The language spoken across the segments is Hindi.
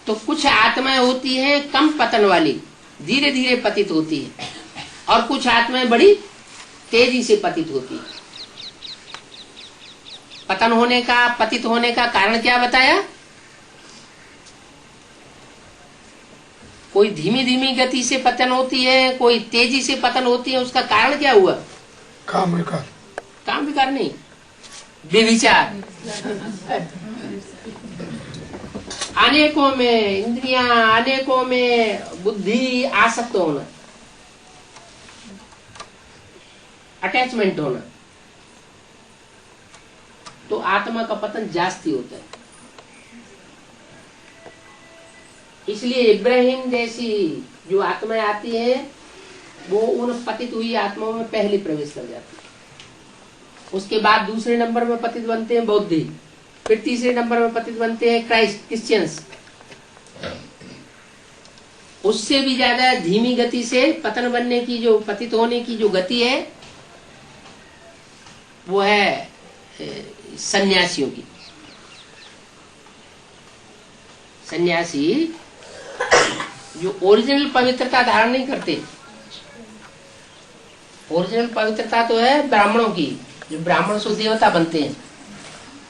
तो कुछ आत्माएं होती हैं कम पतन वाली, धीरे धीरे पतित होती है, और कुछ आत्माएं बड़ी तेजी से पतित होती है। पतन होने का, पतित होने का कारण क्या बताया? कोई धीमी धीमी गति से पतन होती है, कोई तेजी से पतन होती है। उसका कारण क्या हुआ? काम विकार। काम विकार नहीं, बेविचार। अनेकों में इंद्रियां, अनेकों में बुद्धि आसक्त होना, अटैचमेंट होना, तो आत्मा का पतन जास्ती होता है। इसलिए इब्राहिम जैसी जो आत्माएं आती है वो उन पतित हुई आत्माओं में पहले प्रवेश कर जाती है। उसके बाद दूसरे नंबर में पतित बनते हैं बौद्धि, फिर तीसरे नंबर में पतित बनते हैं क्रिश्चियंस। उससे भी ज्यादा धीमी गति से पतन बनने की, जो पतित होने की जो गति है, वो है सन्यासियों की। सन्यासी जो ओरिजिनल पवित्रता धारण नहीं करते। ओरिजिनल पवित्रता तो है ब्राह्मणों की, जो ब्राह्मण सो देवता बनते हैं।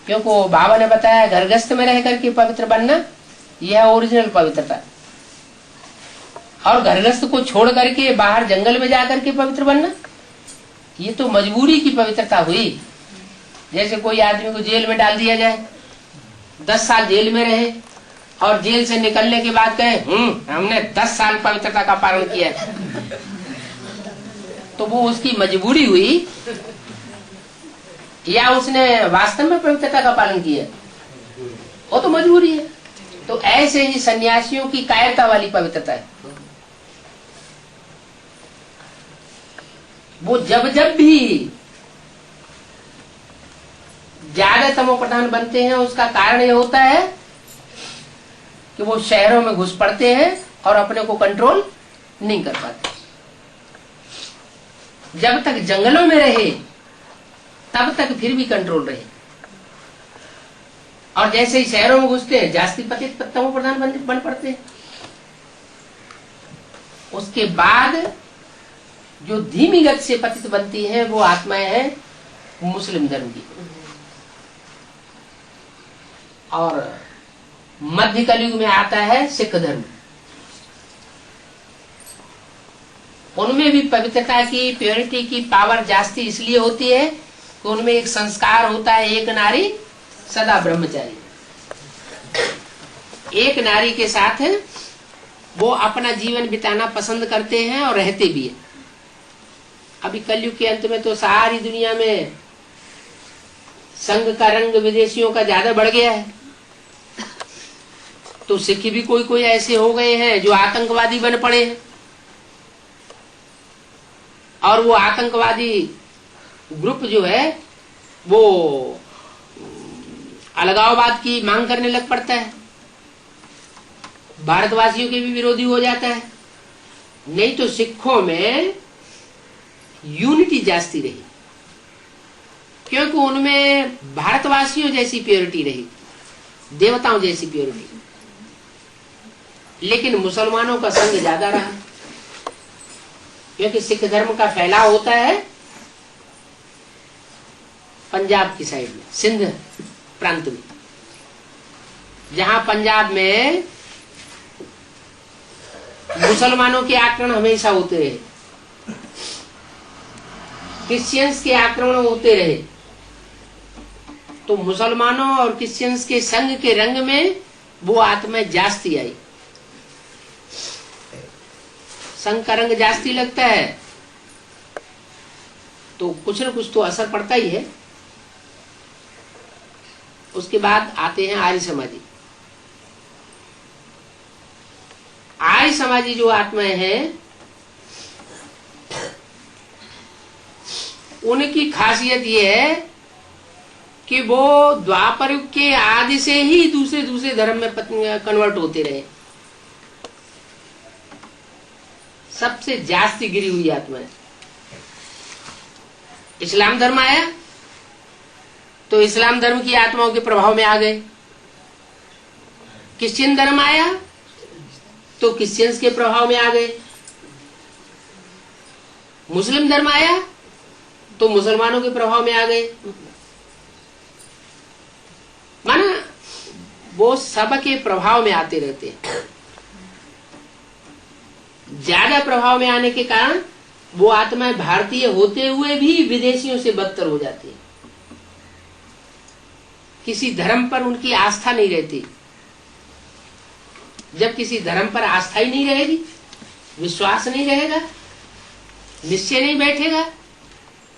क्योंकि बाबा ने बताया घरगस्थ में रह करके पवित्र बनना, यह ओरिजिनल पवित्रता। और घरगस्थ को छोड़ करके बाहर जंगल में जाकर के पवित्र बनना, ये तो मजबूरी की पवित्रता हुई। जैसे कोई आदमी को जेल में डाल दिया जाए, 10 साल जेल में रहे, और जेल से निकलने के बाद कहे हमने 10 साल पवित्रता का पालन किया, तो वो उसकी मजबूरी हुई या उसने वास्तव में पवित्रता का पालन किया? वो तो मजबूरी है। तो ऐसे ही सन्यासियों की कायरता वाली पवित्रता है। वो जब जब भी ज्यादा तमोप्रधान बनते हैं, उसका कारण ये होता है कि वो शहरों में घुस पड़ते हैं और अपने को कंट्रोल नहीं कर पाते। जब तक जंगलों में रहे तब तक फिर भी कंट्रोल रहे, और जैसे ही शहरों में घुसते हैं जास्ती पतित तमोप्रधान बन पड़ते हैं। उसके बाद जो धीमी गति से पतित बनती है वो आत्माएं हैं मुस्लिम धर्म की। और मध्य कलयुग में आता है सिख धर्म। उनमें भी पवित्रता की, प्योरिटी की पावर जास्ती इसलिए होती है कि उनमें एक संस्कार होता है, एक नारी सदा ब्रह्मचारी। एक नारी के साथ वो अपना जीवन बिताना पसंद करते हैं और रहते भी हैं। अभी कलयुग के अंत में तो सारी दुनिया में संघ का रंग विदेशियों का ज्यादा बढ़ गया है। तो सिख भी कोई कोई ऐसे हो गए हैं जो आतंकवादी बन पड़े हैं, और वो आतंकवादी ग्रुप जो है वो अलगाववाद की मांग करने लग पड़ता है, भारतवासियों के भी विरोधी हो जाता है। नहीं तो सिखों में यूनिटी जास्ती रही, क्योंकि उनमें भारतवासियों जैसी प्योरिटी रही, देवताओं जैसी प्योरिटी। लेकिन मुसलमानों का संग ज्यादा रहा, क्योंकि सिख धर्म का फैलाव होता है पंजाब की साइड में, सिंध प्रांत में, जहां पंजाब में मुसलमानों के आक्रमण हमेशा होते रहे, क्रिश्चियंस के आक्रमण होते रहे। तो मुसलमानों और क्रिश्चियंस के संग के रंग में वो आत्माएं जास्ती आई। संग का रंग जास्ती लगता है तो कुछ न कुछ तो असर पड़ता ही है। उसके बाद आते हैं आर्य समाजी। आर्य समाजी जो आत्माएं हैं उनकी खासियत यह है कि वो द्वापर युग के आदि से ही दूसरे धर्म में कन्वर्ट होते रहे। सबसे जास्ती गिरी हुई आत्मा है। इस्लाम धर्म आया तो इस्लाम धर्म की आत्माओं के प्रभाव में आ गए। क्रिश्चियन धर्म आया तो क्रिश्चियंस के प्रभाव में आ गए। मुस्लिम धर्म आया तो मुसलमानों के प्रभाव में आ गए। माना वो सबके प्रभाव में आते रहते हैं। ज्यादा प्रभाव में आने के कारण वो आत्माएं भारतीय होते हुए भी विदेशियों से बदतर हो जाती है। किसी धर्म पर उनकी आस्था नहीं रहती। जब किसी धर्म पर आस्था ही नहीं रहेगी, विश्वास नहीं रहेगा, निश्चय नहीं बैठेगा,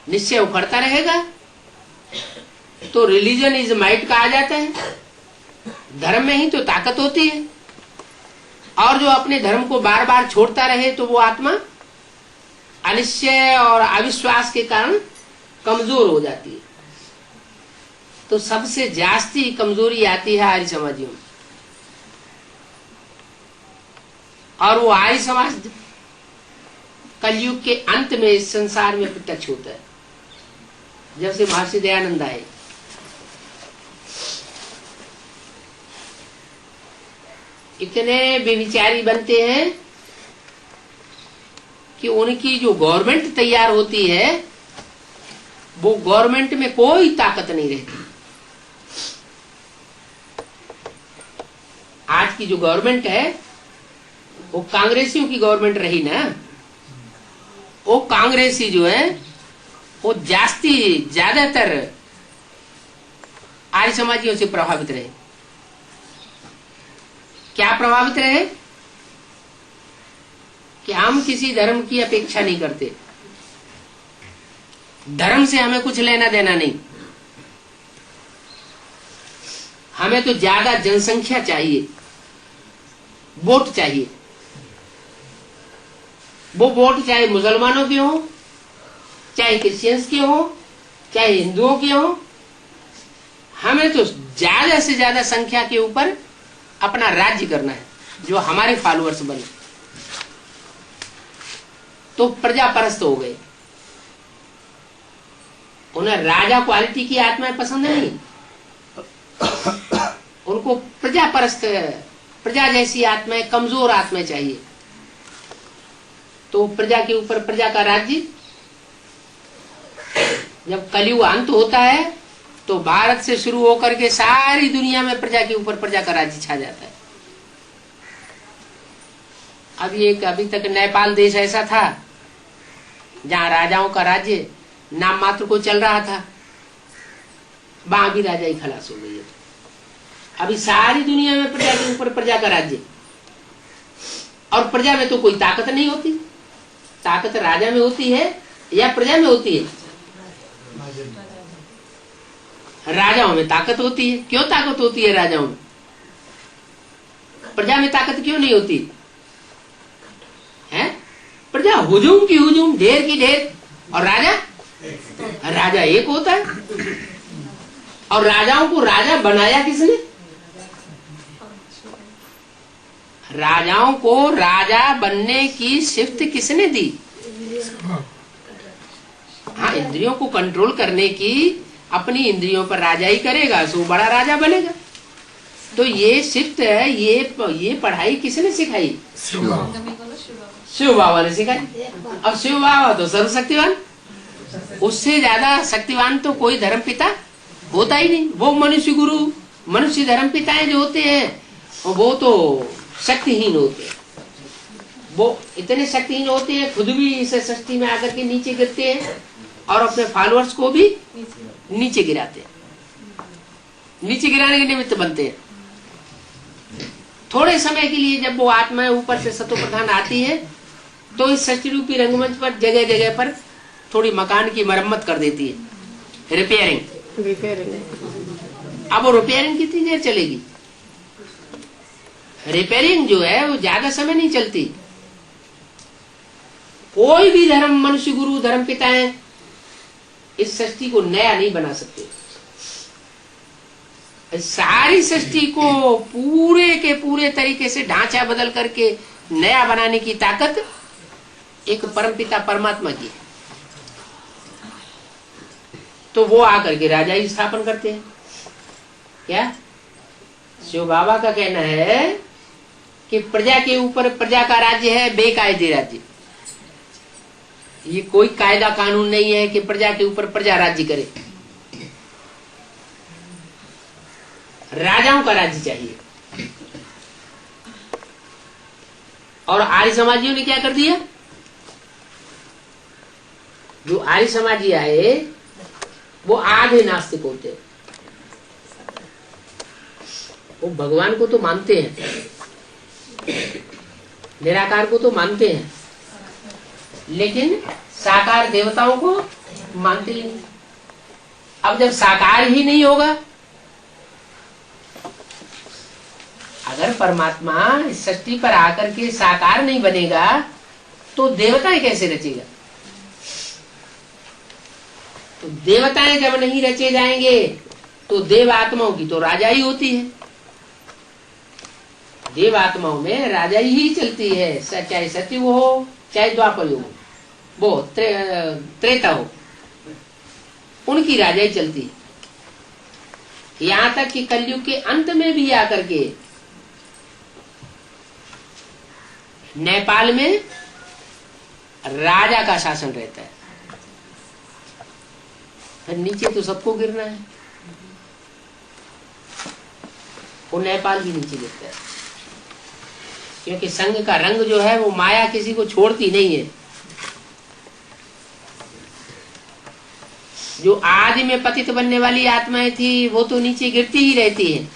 निश्चय उखड़ता रहेगा, तो रिलीजन इज माइट कहा जाता है। धर्म में ही तो ताकत होती है। और जो अपने धर्म को बार बार छोड़ता रहे तो वो आत्मा अनिश्चय और अविश्वास के कारण कमजोर हो जाती है। तो सबसे जास्ती कमजोरी आती है आर्य समाजियों में। और वो आर्य समाज कलयुग के अंत में इस संसार में प्रत्यक्ष होता है, जब से महर्षि दयानंद आए। इतने बेविचारी बनते हैं कि उनकी जो गवर्नमेंट तैयार होती है वो गवर्नमेंट में कोई ताकत नहीं रहती। आज की जो गवर्नमेंट है वो कांग्रेसियों की गवर्नमेंट रही ना। वो कांग्रेसी जो है वो ज्यादातर आर्य समाजियों से प्रभावित रहे। क्या प्रभावित रहे कि हम किसी धर्म की अपेक्षा नहीं करते, धर्म से हमें कुछ लेना देना नहीं, हमें तो ज्यादा जनसंख्या चाहिए, वोट चाहिए। वो वोट चाहे मुसलमानों के हो, चाहे क्रिश्चियंस के हो, चाहे हिंदुओं के हो, हमें तो ज्यादा से ज्यादा संख्या के ऊपर अपना राज्य करना है, जो हमारे फॉलोअर्स बने। तो प्रजा परस्त हो गए। उन्हें राजा क्वालिटी की आत्माएं पसंद नहीं, उनको प्रजा परस्त, प्रजा जैसी आत्माएं, कमजोर आत्माएं चाहिए। तो प्रजा के ऊपर प्रजा का राज्य। जब कलयुग अंत होता है तो भारत से शुरू होकर के सारी दुनिया में प्रजा के ऊपर प्रजा का राज्य छा जाता है। अभी तक नेपाल देश ऐसा था जहां राजाओं का राज्य नाम मात्र को चल रहा था, वहां भी राजा ही खलास हो गई है। अभी सारी दुनिया में प्रजा के ऊपर प्रजा का राज्य। और प्रजा में तो कोई ताकत नहीं होती। ताकत राजा में होती है या प्रजा में होती है? राजाओं में ताकत होती है। क्यों ताकत होती है राजाओं में? प्रजा में ताकत क्यों नहीं होती है? प्रजा हुजूम की हुजूम, ढेर की ढेर, और राजा एक होता है। और राजाओं को राजा बनाया किसने? राजाओं को राजा बनने की शिफ्ट किसने दी? हाँ, इंद्रियों को कंट्रोल करने की अपनी इंद्रियों पर राजा ही करेगा, सो बड़ा राजा बनेगा। तो ये शिफ्ट है, ये पढ़ाई किसने सिखाई? शिव बाबा ने सिखाई। अब शिव बाबा तो सर्वशक्तिवान, उससे ज्यादा शक्तिवान तो कोई धर्म पिता होता ही नहीं। वो मनुष्य गुरु, मनुष्य धर्म पिताएं जो होते हैं वो तो शक्तिहीन होते हैं। वो इतने शक्तिहीन होते हैं, खुद भी इस सृष्टि में आकर के नीचे गिरते हैं और अपने फॉलोअर्स को भी नीचे गिराते हैं, नीचे गिराने के निमित्त बनते हैं। थोड़े समय के लिए जब वो आत्माएं ऊपर से सतो प्रधान आती है तो इस सृष्टि रूपी रंगमंच पर जगह जगह पर थोड़ी मकान की मरम्मत कर देती है, रिपेयरिंग। अब वो रिपेयरिंग कितनी देर चलेगी? रिपेयरिंग जो है वो ज्यादा समय नहीं चलती। कोई भी धर्म, मनुष्य गुरु, धर्म पिताएं इस सृष्टि को नया नहीं बना सकते। सारी सृष्टि को पूरे के पूरे तरीके से ढांचा बदल करके नया बनाने की ताकत एक परमपिता परमात्मा की है। तो वो आकर के राजा ही स्थापन करते हैं। क्या शिव बाबा का कहना है कि प्रजा के ऊपर प्रजा का राज्य है, बेकायदे राज्य। ये कोई कायदा कानून नहीं है कि प्रजा के ऊपर प्रजा राज्य करे। राजाओं का राज्य चाहिए। और आर्य समाजियों ने क्या कर दिया? जो आर्य समाजी आए वो आधे नास्तिक होते, वो भगवान को तो मानते हैं, निराकार को तो मानते हैं, लेकिन साकार देवताओं को मानते ही नहीं। अब जब साकार ही नहीं होगा, अगर परमात्मा इस सृष्टि पर आकर के साकार नहीं बनेगा तो देवताएं कैसे रचेगा? तो देवताएं जब नहीं रचे जाएंगे तो देव आत्माओं की तो राजाई होती है। देव आत्माओं में राजाई ही चलती है, चाहे सतयुग हो चाहे द्वापर युग हो, वो त्रेता हो, उनकी राजाई चलती है। यहां तक कि कलयुग के अंत में भी आकर के नेपाल में राजा का शासन रहता है, फिर नीचे तो सबको गिरना है, वो नेपाल भी नीचे गिरता है। क्योंकि संघ का रंग जो है वो माया किसी को छोड़ती नहीं है। जो आदि में पतित बनने वाली आत्माएं थी वो तो नीचे गिरती ही रहती है।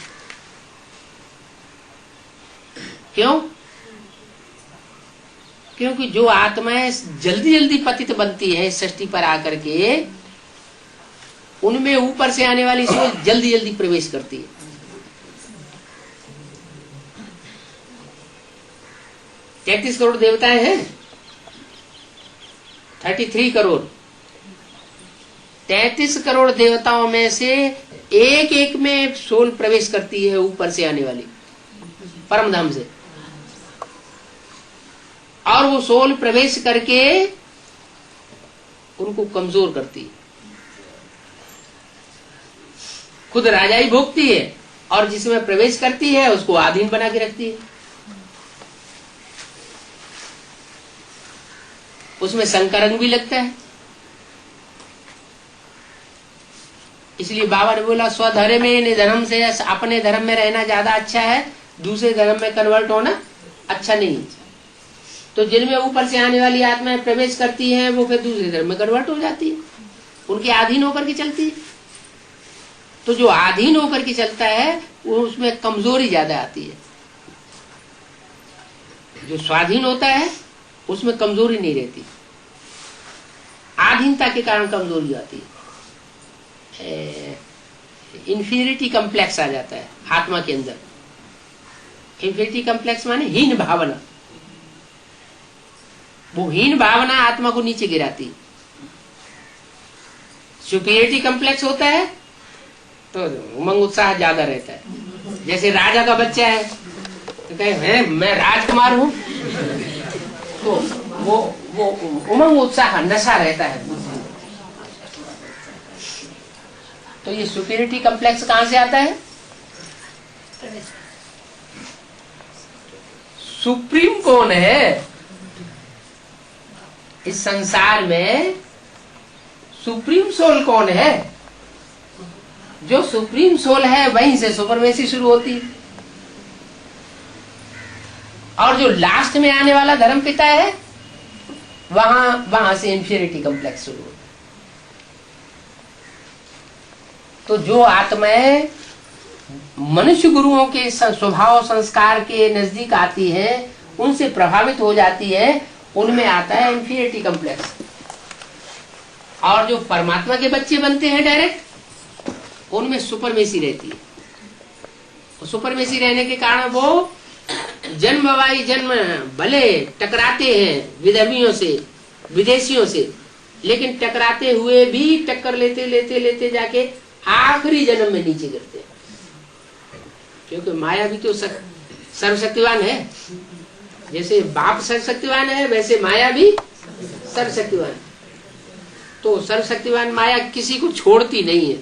क्यों? क्योंकि जो आत्माएं जल्दी जल्दी पतित बनती है सृष्टि पर आकर के, उनमें ऊपर से आने वाली सोच जल्दी जल्दी प्रवेश करती है। तैतीस करोड़ देवताएं हैं, 33 करोड़। 33 करोड़ देवताओं में से एक एक में सोल प्रवेश करती है ऊपर से आने वाली परम धाम से, और वो सोल प्रवेश करके उनको कमजोर करती है। खुद राजाई भोगती है और जिसमें प्रवेश करती है उसको आधीन बना के रखती है। उसमें संकरंग भी लगता है। इसलिए बाबा ने बोला स्वधर्म में निधर्म से अपने धर्म में रहना ज्यादा अच्छा है, दूसरे धर्म में कन्वर्ट होना अच्छा नहीं है। तो जिनमें ऊपर से आने वाली आत्माएं प्रवेश करती हैं वो फिर दूसरे धर्म में कन्वर्ट हो जाती है, उनके अधीन होकर के चलती है। तो जो अधीन होकर के चलता है वो उसमें कमजोरी ज्यादा आती है। जो स्वाधीन होता है उसमें कमजोरी नहीं रहती, आधीनता के कारण कमजोरी आती है। इंफीरियरिटी कम्प्लेक्स आ जाता है आत्मा के अंदर। इंफीरियरिटी कम्प्लेक्स माने हीन भावना। वो हीन भावना आत्मा को नीचे गिराती। सुपीरियरिटी कम्प्लेक्स होता है तो उमंग उत्साह ज्यादा रहता है। जैसे राजा का बच्चा है तो कहे मैं राजकुमार हूं, तो वो उमंग उत्साह नशा रहता है। तो ये सुपीरियरिटी कम्प्लेक्स कहां से आता है? सुप्रीम कौन है इस संसार में? सुप्रीम सोल कौन है? जो सुप्रीम सोल है वहीं से सुपरमेसी शुरू होती है, और जो लास्ट में आने वाला धर्म पिता है वहां से इंफीरियरिटी कम्प्लेक्स शुरू होता है। तो जो आत्माएं मनुष्य गुरुओं के स्वभाव संस्कार के नजदीक आती है, उनसे प्रभावित हो जाती है, उनमें आता है इंफीरियरिटी कम्प्लेक्स। और जो परमात्मा के बच्चे बनते हैं डायरेक्ट, उनमें सुपरमेसी रहती है। सुपरमेसी रहने के कारण वो जन्म वाई जन्म भले टकराते हैं विधर्मियों से, विदेशियों से, लेकिन टकराते हुए भी टक्कर लेते लेते लेते जाके आखिरी जन्म में नीचे गिरते हैं। क्योंकि माया भी तो सर्वशक्तिवान है। जैसे बाप सर्वशक्तिवान है वैसे माया भी सर्वशक्तिवान है। तो सर्वशक्तिवान माया किसी को छोड़ती नहीं है,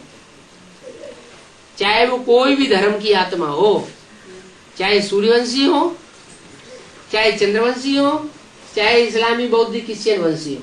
चाहे वो कोई भी धर्म की आत्मा हो, चाहे सूर्यवंशी हो, चाहे चंद्रवंशी हो, चाहे इस्लामी बौद्ध क्रिश्चियन वंशी हो।